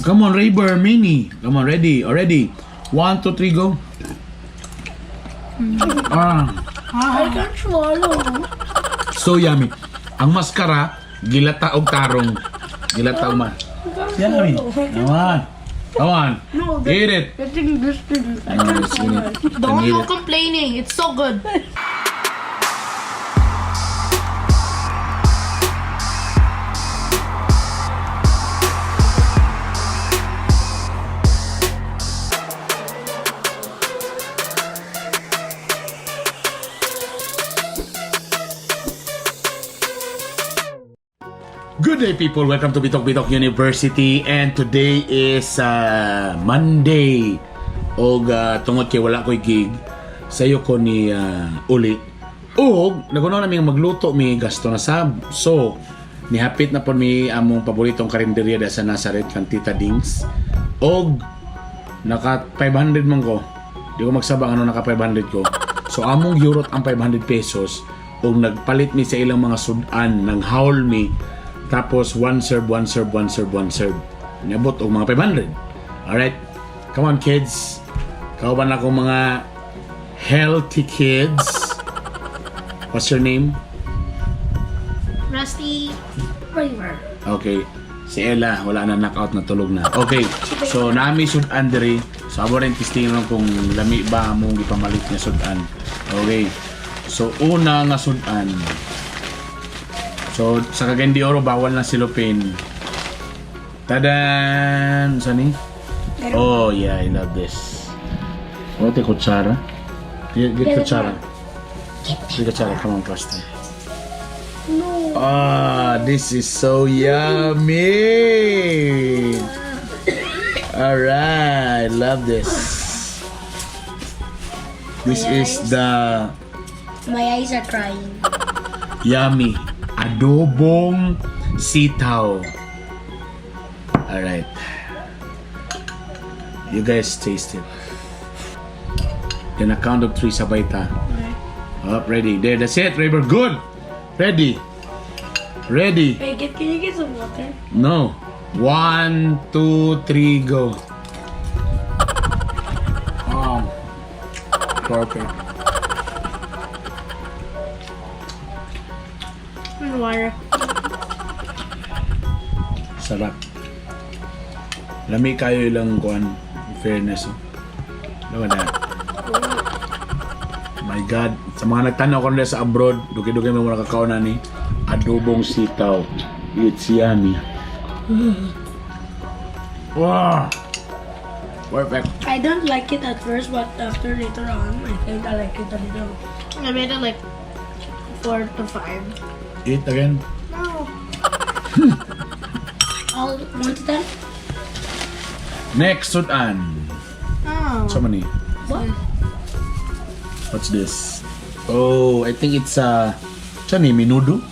Come on, Rayber, Mini. Come on, ready, already. 1, 2, 3, go. I can't swallow. So yummy. Ang maskara, gilata og tarong. Gilata og Yummy. Come on. Come on. No, Eat it. I think this thing. I No, can't it's in swallow. it. Don't Eat no it. complaining. It's so good. Good day, people. Welcome to Bitok Bitok University. And today is Monday. Og tungod kay wala ko'y gig, sayo ko ni uli. Og nagunaw na magluto mi gasto na sab. So, nihapit na po mi among paboritong karinderya da sa Nazareth kan Tita Dings. Og naka 500 man ko. Di ko magsabang ano naka 500 ko. So, among eurot ang 500 pesos. Og nagpalit mi sa ilang mga sudan ng haul mi. Tapos, one serve. Niabot og mga 500. Alright? Come on, kids. Kauban ako mga healthy kids. What's your name? Rusty. River. Okay. Si Ella, wala na, knockout na, tulog na. Okay. So, nami sudan diri. So, abo rin testingan kung lami ba among ipamalit na sudan. Okay. So, una nga sudan. So, sa Cagayan de Oro, bawal na silupin. Tadan! Saan ni? Oh, yeah, I love this. What the kutsara? Get kutsara. Get kutsara, come on, Preston. No. Ah, this is so yummy! Alright, love this. This is the My eyes are crying. yummy adobong sitaw. Alright. You guys taste it. Then a count of 3 sabay ta. Up, ready. There, that's it, Raver. Good! Ready. Ready. Hey, can you get some water? No. 1, 2, 3, go. Perfect. Water. Sarap. Lami kayo ilang kuan. In fairness. Oh. Look at that. My God. Sa mga nagtanaw ko nila sa abroad, dugi-dugi mo muna kakao na ni adobong sitaw. It's yummy. Wow. Perfect. I don't like it at first, but after later on, I think I like it a little. I made it like 4 to 5. Eat again. No. I'll want to then. Next, sudan. Oh. So many. What? What's this? Oh, I think it's menudo.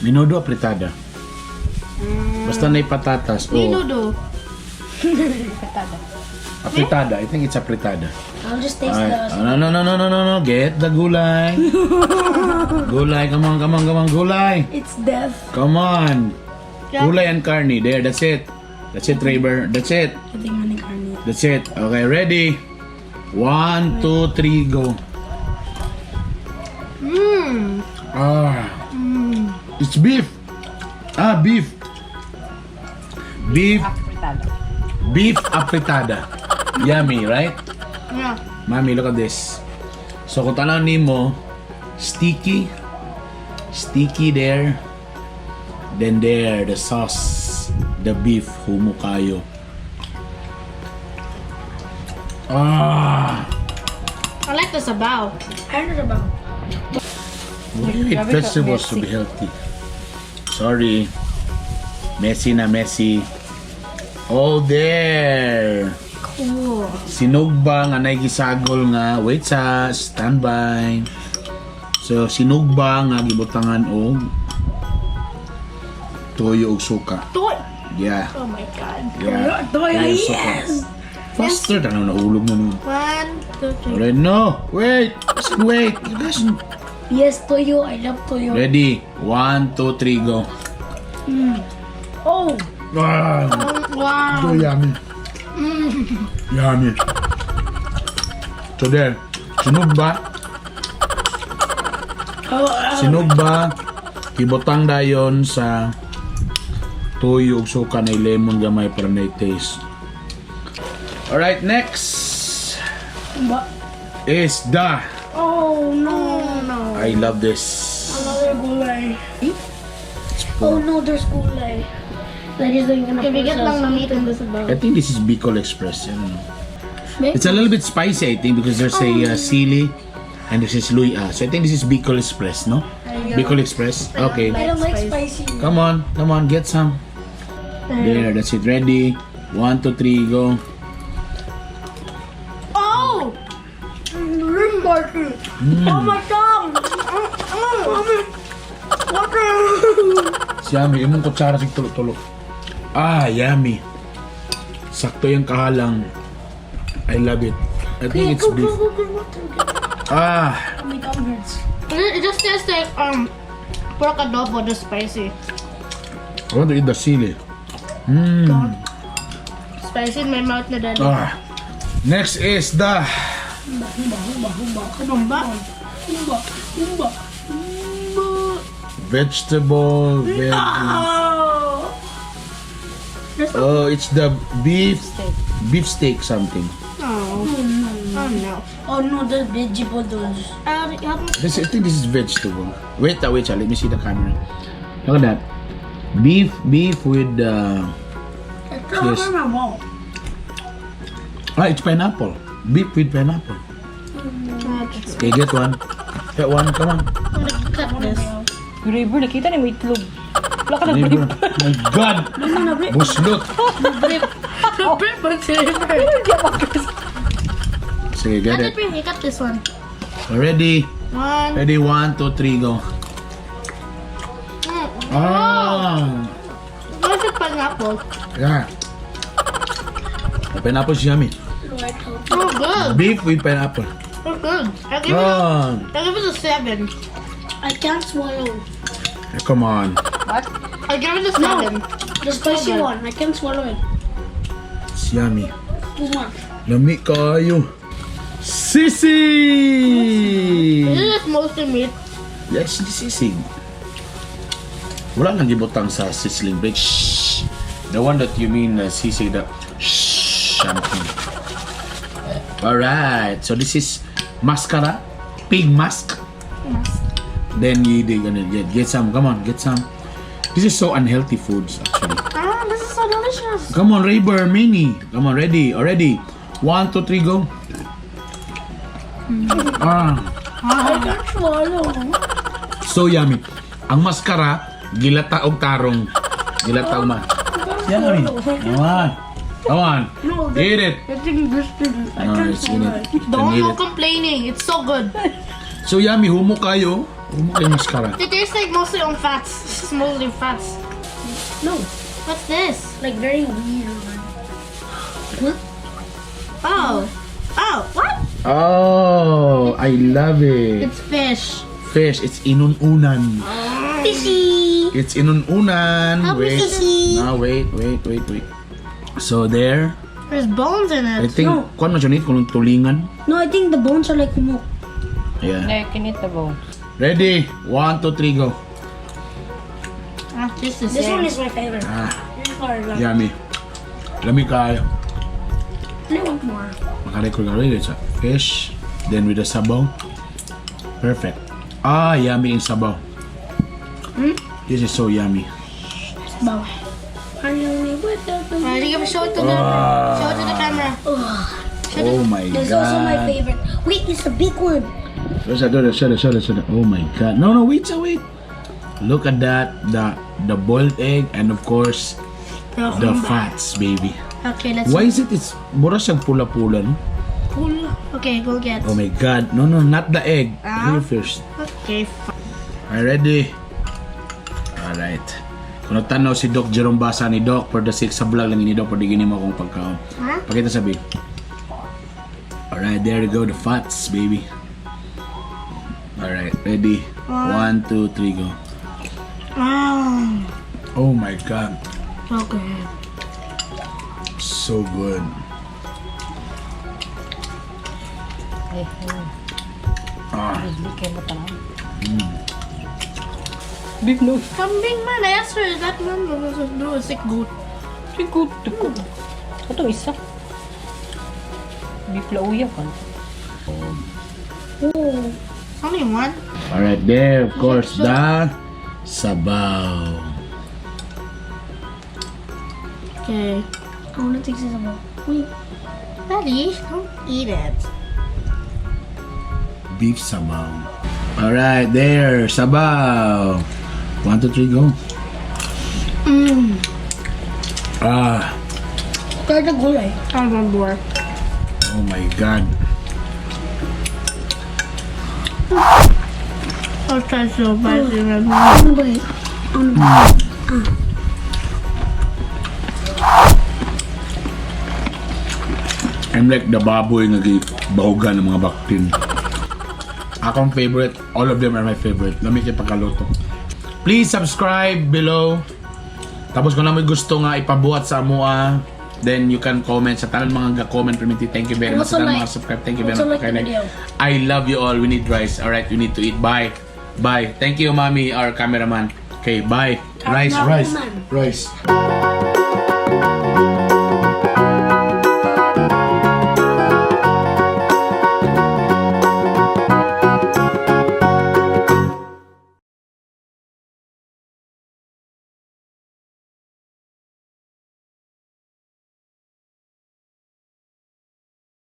Menudo apretada. Basta na patatas. Oh, Minudo. apretada. I think it's apretada. I'll just taste Ay, the. no. Get the gulay. Gulay, come on, gulay. It's death. Come on. Yeah. Gulay and carne. There, that's it. That's it, Raver. That's it. I think I'm carne. That's it. Okay, ready? 1, 2, 3, go. Mmm. It's beef. Beef. Beef apretada. Yummy, right? Yeah. Mami, look at this. So, kung tanaw nimo, sticky there. Then there, the sauce, the beef, humo kayo. I like the sabaw. I don't know about. We eat vegetables to be healthy. Sorry. Messy. Oh, there. Cool. Sinugba nga naigisagol nga. Wait sa standby. So, sinugba nga gibutangan og toyo ug suka. Toy. Yeah. Oh my god. Yeah. Toyo, Toyo, suka. yes. Faster tanaw na ulog na nun. 1, 2, 3. Alright, no. Wait. Wait. You guys. Yes, toyo. I love toyo. Ready. 1, 2, 3, go. Oh. Ah. Wow. So yummy. Yummy. So there, sinugba. Sinugba. Ibutang dayon sa tuyo ug suka na lemon gamay para na taste. Alright, next is the Oh no. I love this. Another gulay. Oh no, there's gulay. That is like gonna Kabigat lang na meat in the sabaw. I think this is Bicol Express. I don't know. It's a little bit spicy, I think, because there's a sili and this is Luya. So I think this is Bicol Express, no? Bicol Express. Okay. I don't like spicy. Come on, get some. There, that's it. Ready? 1, 2, 3, go. Oh! Ring spicy. Oh my tongue! Water! It's yummy. Yung kutsara sig tulo-tulo. Ah, yummy. Sakto yung kahalang. I love it. I think it's beef. Ah, My tongue hurts. It just tastes like pork adobo, just spicy. I want to eat the sili. Spicy in my mouth na daddy. Ah. Next is the Humba. vegetable. Oh! Oh, it's the beef steak something. Oh. Oh no. Oh no, the vegetables. Help me. I think this is vegetable. Wait, let me see the camera. Look at that. Beef with Yes. It's pineapple. Beef with pineapple. Okay, get one. Get one, come on. Cut this. River, nakita ni may itlog. Wala ka na Neighbor. My God! Buslot! Sige, get it. You cut this one. Ready? One. Ready, 1, 2, 3, go. Ah! What's the pineapple? Yeah. The pineapple is yummy. Oh, good. Beef with pineapple. Oh, good. I give it a 7. I can't swallow. Come on. What? I give it a No. 7. The spicy one. I can't swallow it. It's yummy. Too much. Lami kayo. Sisig! This is mostly meat. Yes, this is sisig. Wala nang gibutang sa sizzling bread. Shh. The one that you mean sisig, the shh something. Alright, so this is mascara, pig mask. Then they're gonna get some. Come on, get some. This is so unhealthy foods actually. Ah, this is so delicious. Come on, Rayber Mini. Come on, ready, already. 1, 2, 3, go. Ah, I can't swallow. so yummy. Ang mascara, gilata og tarong. Gilata og ma. Yummy. Come on. Come on. No, Eat it. I think this thing. I Ah, can't it's in swallow it. it. Don't Eat no it. complaining. It's so good. So yummy, humo kayo. Humo kayo mascara. It tastes like mostly on fats. It's mostly fats. No, What's this? like very weird. Oh. Oh, what? Oh, I love it. It's fish. Fish, it's inununan. Fishy. It's inununan. How Wait. fishy. No, wait. So there, There's bones in I it. think, No. kuan man siya nito kung tulingan. No, I think the bones are like humok. Yeah. Hindi, kinita ba? Ready? 1, 2, 3, go. Ah, this is This it. one is my favorite. Ah, This one is like, yummy. Lami kayo. I want more. Makarecord ka rin sa fish. Then with the sabaw. Perfect. Ah, yummy yung sabaw. This is so yummy. Wow. Finally, with the Show it to the Ah. show it to the camera. Oh my This is also my God. favorite. Wait, it's a big one. Show it. Oh my God. No, wait. Look at that. The boiled egg and of course the fats, baby. Okay, let's Why is it? It's mura siyang pula-pula, no? Pull. Okay, go get. Oh my God. No, not the egg. Ah. You first. Okay, Are you ready? Alright. Kung nagtanaw si Doc Jerome Basa ni Doc for the sake sa vlog lang ni Doc for di gini mo akong pagkaon. Huh? Pakita sabi. Alright, there you go. The fats, baby. Alright, ready? 1, 2, 3, go. Oh, Oh my God. okay. So good. Eh, Ah, hindi kayo matalang. Beef no. Kambing man, I asked her that one was a sick goat. Sigod. Ito isa. Beef lauya kan. Oh. Only one? alright, there, of course, the sabaw. Okay. I wanna taste this about. Wait. Daddy, don't eat it. Beef sabaw. Alright, there, sabaw. 1, 2, 3, go. Ah, Try the gulay. I remember. oh my God. I'll try so spicy. Wait. I'm like the baboy nga gibahugan ng mga baktin. Akong favorite, all of them are my favorite. Lami kay pagkaluto. Please subscribe below. Tapos kung na may gusto nga ipabuhat sa amoa, then you can comment sa tanan mga ga-comment permiti. Thank you very much Also sa tanan like- mga subscribe. Thank you very also much. like the video. I love you all. We need rice. Alright, we need to eat. Bye. Bye. Thank you, mommy, our cameraman. Okay, bye. Rice, rice, Cameraman. rice.